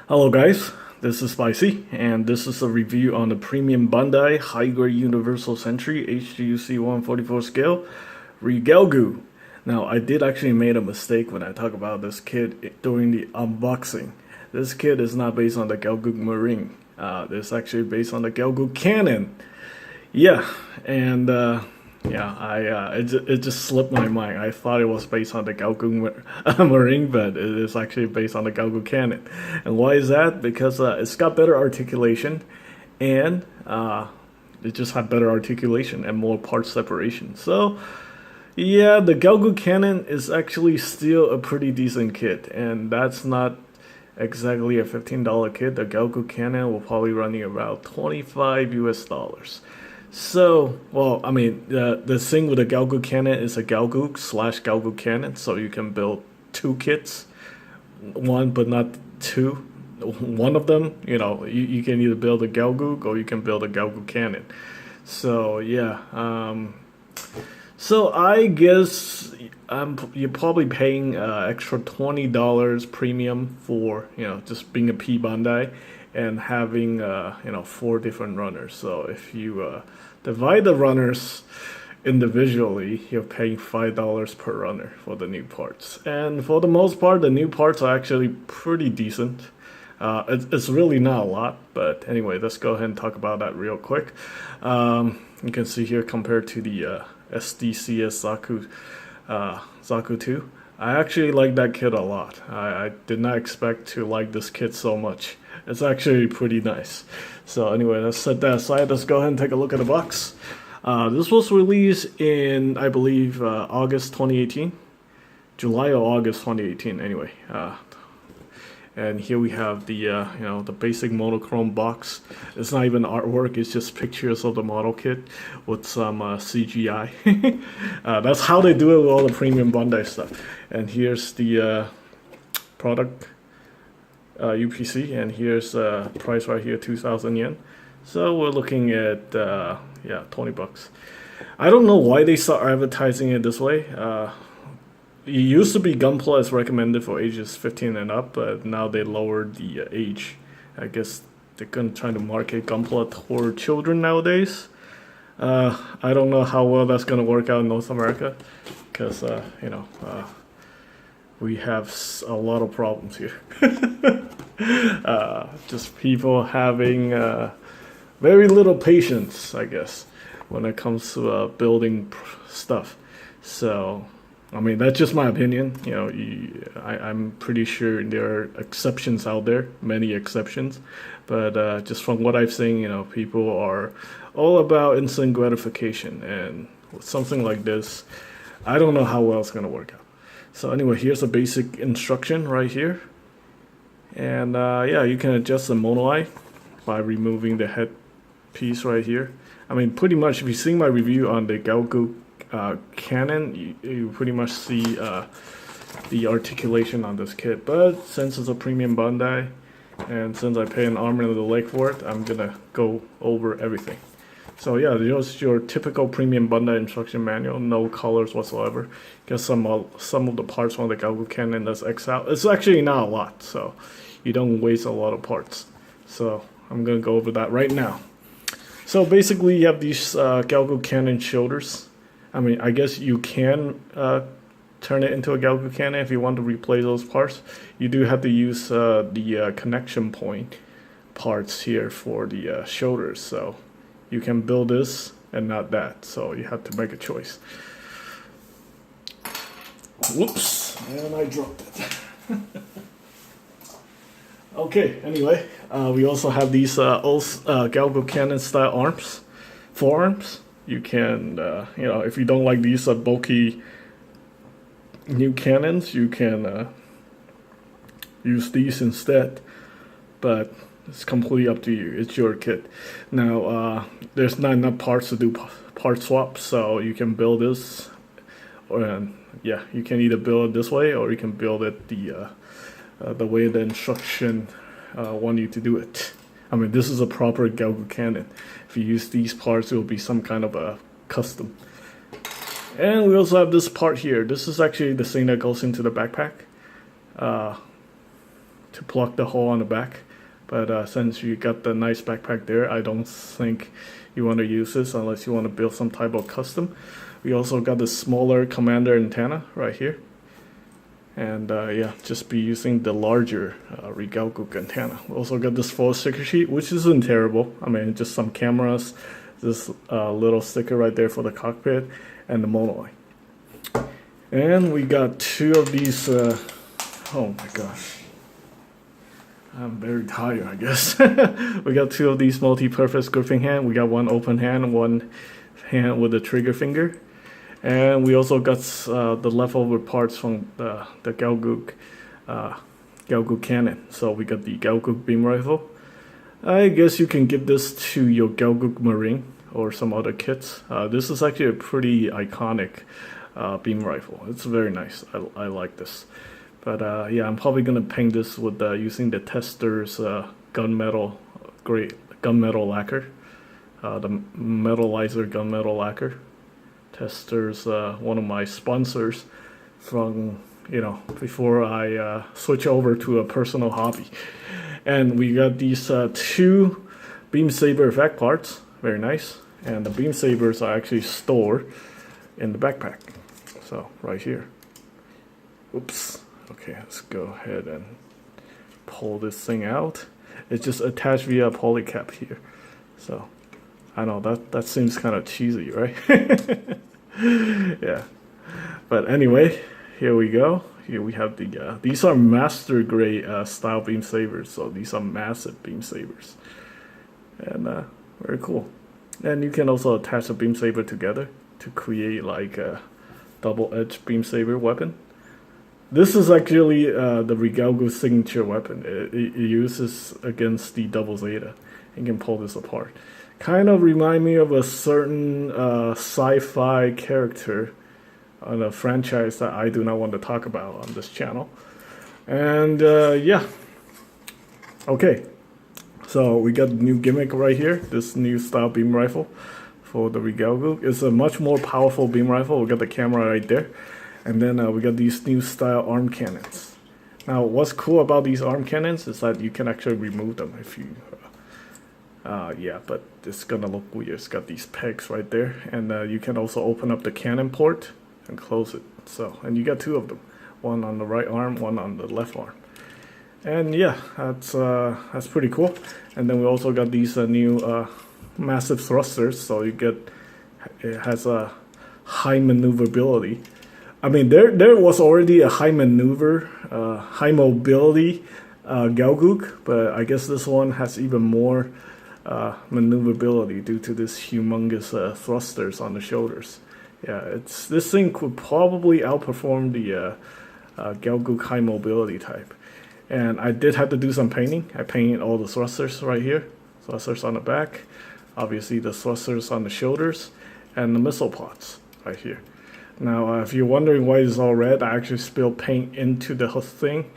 Hello guys, this is Spicy, and this is a review on the premium Bandai high-grade Universal Century HGUC 144 scale Regalgu. Now, I did actually made a mistake when I talk about this kit during the unboxing. This kit is not based on the Galguk Marine. It's actually based on the Galguk Cannon. Yeah, and it just slipped my mind. I thought it was based on the Galguk Marine, but it is actually based on the Galguk Cannon. And why is that? Because it's got better articulation, and it just had better articulation and more part separation. So, yeah, the Galguk Cannon is actually still a pretty decent kit, and that's not exactly a $15 kit. The Galguk Cannon will probably run you about 25 US dollars. So, well, I mean, the thing with the Galguk Cannon is a Galguk slash Galguk Cannon, so you can build two kits, one but not two. One of them, you can either build a Galguk or you can build a Galguk Cannon. So, yeah. So I guess you're probably paying extra $20 premium for just being a P Bandai and having four different runners. So if you divide the runners individually, you're paying $5 per runner for the new parts. And for the most part, the new parts are actually pretty decent. It's really not a lot, but anyway, let's go ahead and talk about that real quick. You can see here compared to the SDCS Zaku 2. I actually like that kit a lot. I did not expect to like this kit so much. It's actually pretty nice. So anyway, let's set that aside. Let's go ahead and take a look at the box. This was released in, I believe, August 2018. July or August 2018, anyway. And here we have the the basic monochrome box. It's not even artwork; it's just pictures of the model kit with some CGI. That's how they do it with all the premium Bandai stuff. And here's the product UPC, and here's price right here, 2,000 yen. So we're looking at 20 bucks. I don't know why they start advertising it this way. It used to be Gunpla is recommended for ages 15 and up, but now they lowered the age. I guess they're gonna try to market Gunpla toward children nowadays. I don't know how well that's gonna work out in North America, because we have a lot of problems here. Just people having very little patience, I guess, when it comes to building stuff. So, I mean, that's just my opinion. I'm pretty sure there are exceptions out there, many exceptions. But just from what I've seen, people are all about instant gratification. And with something like this, I don't know how well it's going to work out. So anyway, here's a basic instruction right here. And you can adjust the mono eye by removing the head piece right here. I mean, pretty much, if you've seen my review on the Galguk Cannon, you pretty much see the articulation on this kit. But since it's a premium Bandai, and since I pay an arm and a leg for it, I'm gonna go over everything. So yeah, just your typical premium Bandai instruction manual, no colors whatsoever. Get some of the parts from the Galguk Cannon that's X out. It's actually not a lot, so you don't waste a lot of parts. So I'm gonna go over that right now. So basically, you have these Galguk Cannon shoulders. I mean, I guess you can turn it into a Galguk Cannon if you want to replace those parts. You do have to use the connection point parts here for the shoulders. So you can build this and not that. So you have to make a choice. Whoops, and I dropped it. Okay, anyway, we also have these old Galguk Cannon style arms, forearms. You can, if you don't like these bulky new cannons, you can use these instead. But it's completely up to you. It's your kit. Now, there's not enough parts to do part swaps, so you can build this. You can either build it this way, or you can build it the way the instruction want you to do it. I mean, this is a proper Galguk Cannon. If you use these parts, it will be some kind of a custom. And we also have this part here. This is actually the thing that goes into the backpack. to plug the hole on the back. But since you got the nice backpack there, I don't think you want to use this unless you want to build some type of custom. We also got the smaller commander antenna right here. And yeah, just be using the larger Rigauguk antenna. We also got this full sticker sheet, which isn't terrible. I mean, just some cameras, this little sticker right there for the cockpit, and the monolith. And we got two of these, oh my gosh. I'm very tired, I guess. We got two of these multi-purpose gripping hand. We got one open hand and one hand with a trigger finger. And we also got the leftover parts from the Gaoguk cannon. So we got the Gaoguk beam rifle. I guess you can give this to your Gaoguk Marine or some other kits. This is actually a pretty iconic beam rifle. It's very nice. I like this. But yeah, I'm probably gonna paint this with using the Tester's gunmetal lacquer, the Metalizer gunmetal lacquer. Tester's one of my sponsors from before I switch over to a personal hobby. And we got these two beam saber effect parts, very nice. And the beam sabers are actually stored in the backpack. So right here. Oops. Okay, let's go ahead and pull this thing out. It's just attached via a polycap here. So, I know that seems kind of cheesy, right? Yeah. But anyway, here we go. Here we have the, these are master grade style beam sabers. So these are massive beam sabers. And very cool. And you can also attach a beam saber together to create like a double-edged beam saber weapon. This is actually the Rigauguk signature weapon. It uses against the double Zeta. You can pull this apart. Kind of remind me of a certain sci-fi character on a franchise that I do not want to talk about on this channel. And yeah. Okay. So we got a new gimmick right here. This new style beam rifle for the Rigauguk. It's a much more powerful beam rifle. We got the camera right there. And then we got these new style arm cannons. Now, what's cool about these arm cannons is that you can actually remove them if you... yeah, but it's gonna look weird. It's got these pegs right there. And you can also open up the cannon port and close it. So, and you got two of them. One on the right arm, one on the left arm. And yeah, that's pretty cool. And then we also got these new massive thrusters. So you get... It has a high maneuverability. I mean, there was already a high maneuver, high mobility Gaoguk, but I guess this one has even more maneuverability due to this humongous thrusters on the shoulders. Yeah, this thing could probably outperform the Gaoguk high mobility type. And I did have to do some painting. I painted all the thrusters right here, thrusters on the back, obviously the thrusters on the shoulders, and the missile pods right here. Now, if you're wondering why it's all red, I actually spilled paint into the whole thing,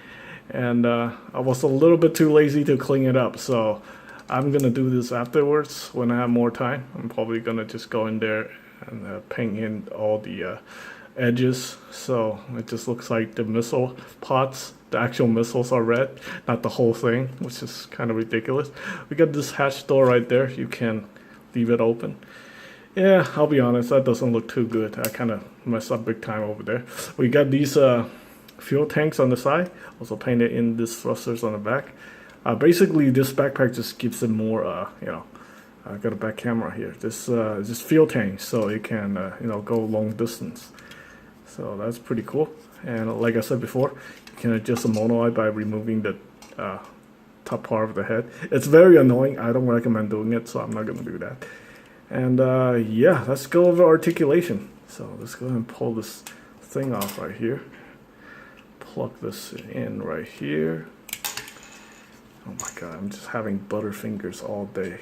and I was a little bit too lazy to clean it up, so I'm gonna do this afterwards when I have more time. I'm probably gonna just go in there and paint in all the edges, so it just looks like the missile pods, the actual missiles are red, not the whole thing, which is kind of ridiculous. We got this hatch door right there. You can leave it open. Yeah, I'll be honest, that doesn't look too good. I kind of messed up big time over there. We got these fuel tanks on the side, also painted in these thrusters on the back. Basically, this backpack just gives it more, I got a back camera here. This fuel tank, so it can, go long distance. So that's pretty cool. And like I said before, you can adjust the monolight by removing the top part of the head. It's very annoying. I don't recommend doing it, so I'm not going to do that. And yeah, let's go over articulation. So let's go ahead and pull this thing off right here. Plug this in right here. Oh my god, I'm just having butterfingers all day.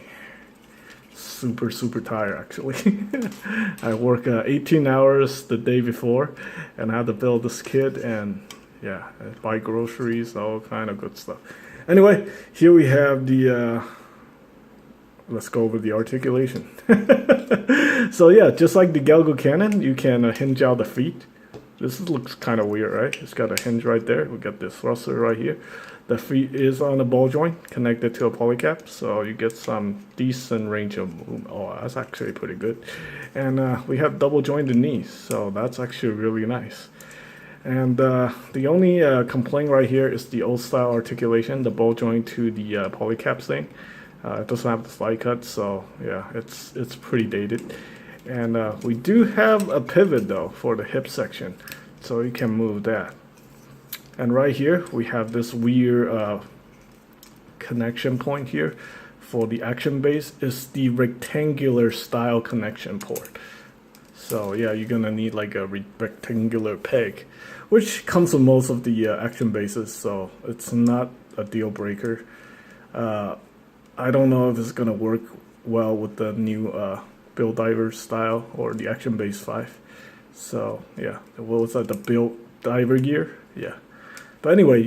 Super tired actually. I work 18 hours the day before and I had to build this kit and yeah, buy groceries, all kind of good stuff. Anyway, here we have the let's go over the articulation. So yeah, just like the Gaoguk cannon, you can hinge out the feet. This looks kind of weird, right? It's got a hinge right there. We got this thruster right here. The feet is on a ball joint connected to a polycap, so you get some decent range of movement. Oh, that's actually pretty good. And we have double jointed knees, so that's actually really nice. And the only complaint right here is the old style articulation, the ball joint to the polycap thing. It doesn't have the slide cut, so yeah, it's pretty dated. And we do have a pivot though for the hip section, so you can move that. And right here we have this weird connection point here for the action base. Is the rectangular style connection port. So yeah, you're gonna need like a rectangular peg, which comes with most of the action bases, so it's not a deal breaker. I don't know if it's gonna work well with the new Build Diver style or the Action Base 5. So yeah, what was that? The Build Diver gear? Yeah. But anyway,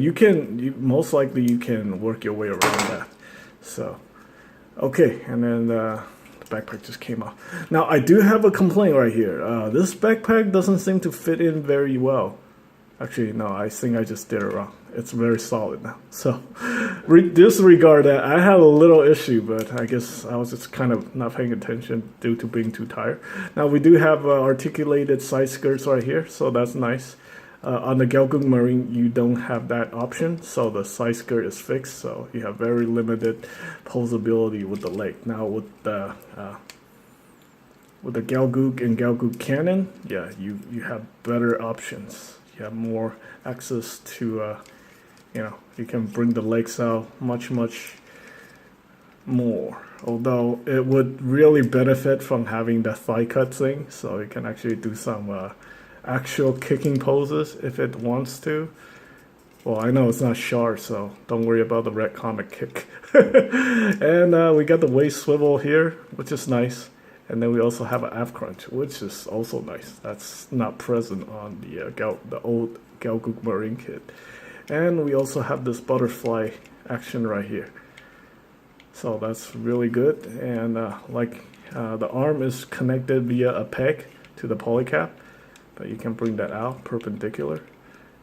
most likely you can work your way around that. So okay, and then the backpack just came off. Now I do have a complaint right here. This backpack doesn't seem to fit in very well. Actually, no, I think I just did it wrong. It's very solid now. So disregard that. I had a little issue, but I guess I was just kind of not paying attention due to being too tired. Now we do have articulated side skirts right here, so that's nice. On the Galgook Marine, you don't have that option, so the side skirt is fixed, so you have very limited posability with the leg. Now with the Galgook and Galgook Cannon, yeah, you have better options. You have more access to, you can bring the legs out much more. Although it would really benefit from having the thigh cut thing, so you can actually do some actual kicking poses if it wants to. Well, I know it's not sharp, so don't worry about the red comic kick. And we got the waist swivel here, which is nice. And then we also have an F crunch, which is also nice. That's not present on the old Galgook Marine kit. And we also have this butterfly action right here. So that's really good. And the arm is connected via a peg to the polycap, but you can bring that out perpendicular,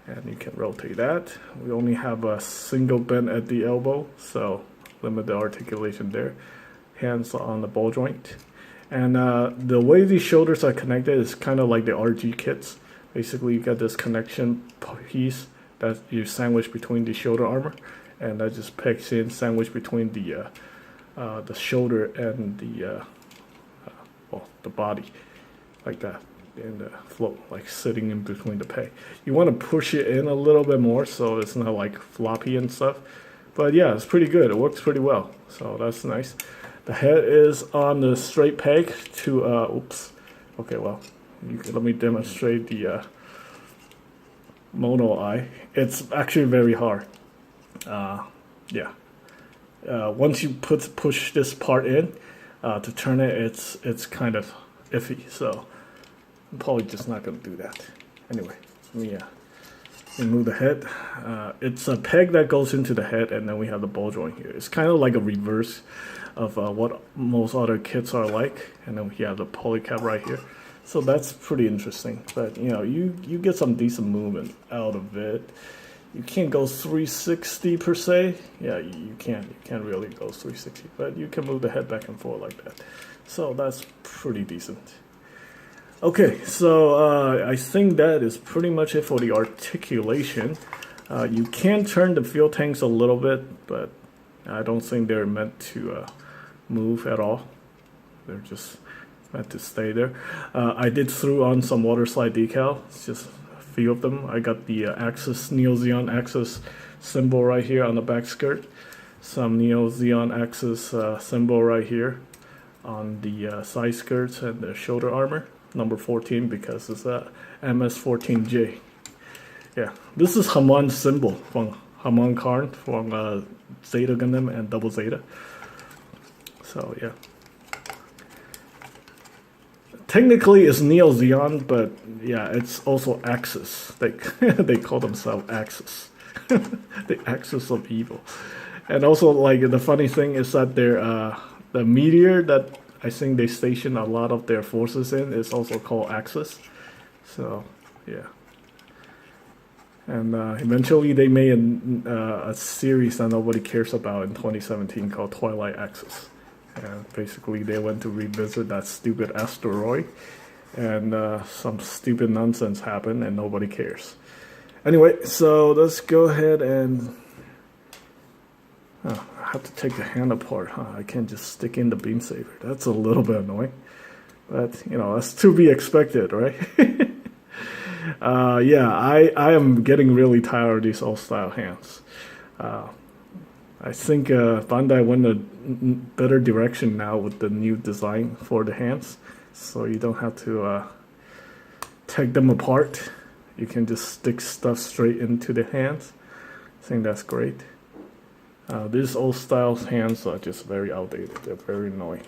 and you can rotate that. We only have a single bend at the elbow, so limit the articulation there. Hands on the ball joint. And the way these shoulders are connected is kind of like the RG kits. Basically, you got this connection piece that you sandwich between the shoulder armor, and that just pegs in, sandwich between the shoulder and the body, like that, in the float, like sitting in between the peg. You want to push it in a little bit more so it's not like floppy and stuff. But yeah, it's pretty good. It works pretty well, so that's nice. The head is on the straight peg to, okay, well, let me demonstrate the mono eye. It's actually very hard. Yeah. Once you push this part in, to turn it, it's kind of iffy, so I'm probably just not going to do that. Anyway, let me move the head. It's a peg that goes into the head, and then we have the ball joint here. It's kind of like a reverse of what most other kits are like, and then we have the polycap right here. So that's pretty interesting. But you get some decent movement out of it. You can't go 360 per se. Yeah, you can't. You can't really go 360, but you can move the head back and forth like that. So that's pretty decent. Okay, so I think that is pretty much it for the articulation. You can turn the fuel tanks a little bit, but I don't think they're meant to move at all. They're just meant to stay there. I did throw on some water slide decal. It's just a few of them. I got the Axis Neo Zeon Axis symbol right here on the back skirt. Some Neo Zeon Axis symbol right here on the side skirts and the shoulder armor. Number 14 because it's a MS-14J. Yeah, this is Hamon's symbol from Hamon Karn from Zeta Gundam and Double Zeta. So yeah, technically it's Neo Zeon, but yeah, it's also Axis. They call themselves Axis, the Axis of Evil. And also, like, the funny thing is that the meteor that I think they station a lot of their forces in is also called Axis. So yeah, And eventually they made a series that nobody cares about in 2017 called Twilight Axis. And basically they went to revisit that stupid asteroid, and some stupid nonsense happened and nobody cares. Anyway, so let's go ahead and... Oh, I have to take the hand apart, huh? I can't just stick in the beam saber. That's a little bit annoying. But, you know, that's to be expected, right? Yeah, I am getting really tired of these old style hands. I think Bandai went a better direction now with the new design for the hands. So you don't have to take them apart. You can just stick stuff straight into the hands. I think that's great. These old style hands are just very outdated. They're very annoying.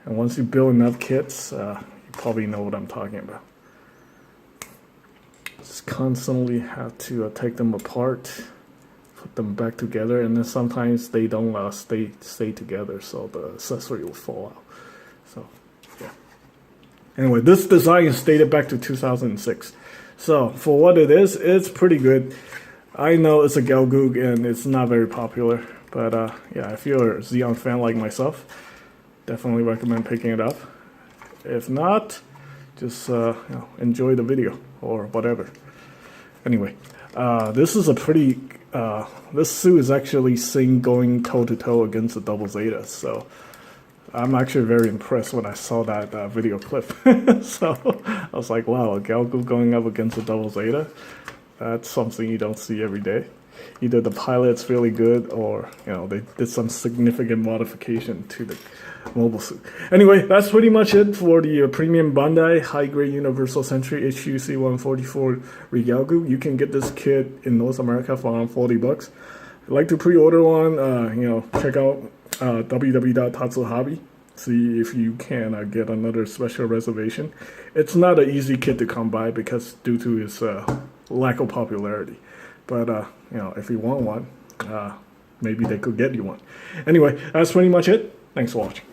And once you build enough kits, you probably know what I'm talking about. Just constantly have to take them apart, put them back together, and then sometimes they don't stay together, so the accessory will fall out. So, yeah. Anyway, this design is dated back to 2006. So, for what it is, it's pretty good. I know it's a Gelgoog and it's not very popular, but yeah, if you're a Zeon fan like myself, definitely recommend picking it up. If not, just enjoy the video or whatever. Anyway, this is a pretty... this suit is actually seen going toe-to-toe against the Double Zeta, so I'm actually very impressed when I saw that video clip. So I was like, wow, a Gelgoog going up against a Double Zeta? That's something you don't see every day. Either the pilot's really good or, you know, they did some significant modification to the mobile suit. Anyway, that's pretty much it for the premium Bandai high-grade Universal Sentry HUC-144 Regalgoog. You can get this kit in North America for around $40. If you'd like to pre-order one, you know, check out www.tatsuhobby. See if you can get another special reservation. It's not an easy kit to come by because due to its lack of popularity. But, you know, if you want one, maybe they could get you one. Anyway, that's pretty much it. Thanks for watching.